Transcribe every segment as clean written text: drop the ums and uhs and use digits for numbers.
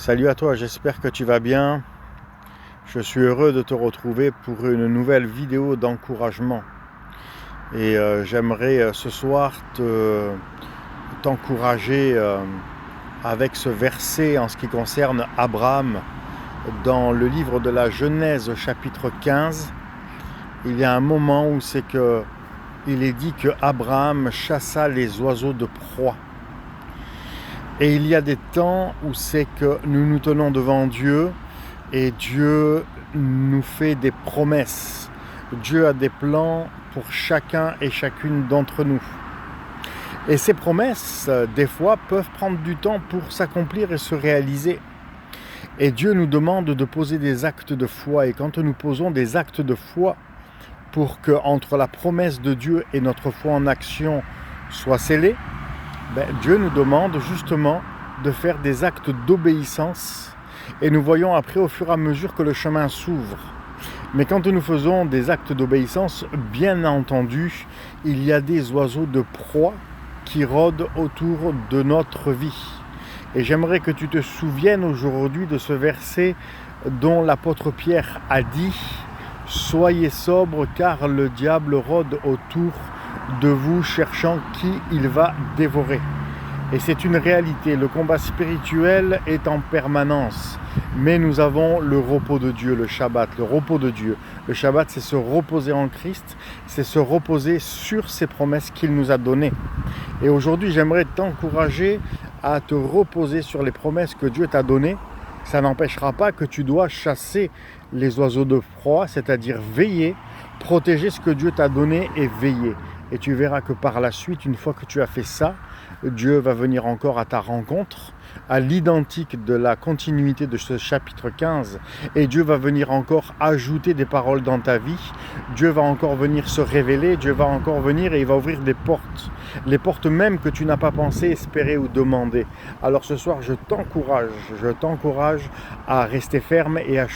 Salut à toi, j'espère que tu vas bien. Je suis heureux de te retrouver pour une nouvelle vidéo d'encouragement. Et j'aimerais ce soir t'encourager avec ce verset en ce qui concerne Abraham. Dans le livre de la Genèse chapitre 15, il y a un moment où il est dit que Abraham chassa les oiseaux de proie. Et il y a des temps où c'est que nous nous tenons devant Dieu et Dieu nous fait des promesses. Dieu a des plans pour chacun et chacune d'entre nous. Et ces promesses, des fois, peuvent prendre du temps pour s'accomplir et se réaliser. Et Dieu nous demande de poser des actes de foi. Et quand nous posons des actes de foi pour que entre la promesse de Dieu et notre foi en action soit scellée, Dieu nous demande justement de faire des actes d'obéissance et nous voyons après au fur et à mesure que le chemin s'ouvre. Mais quand nous faisons des actes d'obéissance, bien entendu, il y a des oiseaux de proie qui rôdent autour de notre vie. Et j'aimerais que tu te souviennes aujourd'hui de ce verset dont l'apôtre Pierre a dit « Soyez sobres car le diable rôde autour de vous cherchant qui il va dévorer ». Et c'est une réalité, le combat spirituel est en permanence, mais nous avons le repos de Dieu, le Shabbat, le repos de Dieu. Le Shabbat, c'est se reposer en Christ, c'est se reposer sur ses promesses qu'il nous a données. Et aujourd'hui, j'aimerais t'encourager à te reposer sur les promesses que Dieu t'a données. Ça n'empêchera pas que tu dois chasser les oiseaux de proie, c'est-à-dire veiller, protéger ce que Dieu t'a donné et veiller. Et tu verras que par la suite, une fois que tu as fait ça, Dieu va venir encore à ta rencontre, à l'identique de la continuité de ce chapitre 15. Et Dieu va venir encore ajouter des paroles dans ta vie. Dieu va encore venir se révéler. Dieu va encore venir et il va ouvrir des portes. Les portes même que tu n'as pas pensé, espérer ou demander. Alors ce soir, je t'encourage à rester ferme et à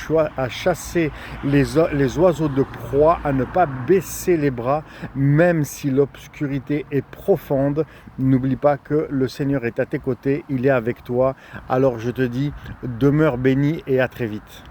chasser les oiseaux de proie, à ne pas baisser les bras, même si l'obscurité est profonde. N'oublie pas que le Seigneur est à tes côtés, il est avec toi. Alors je te dis, demeure béni et à très vite.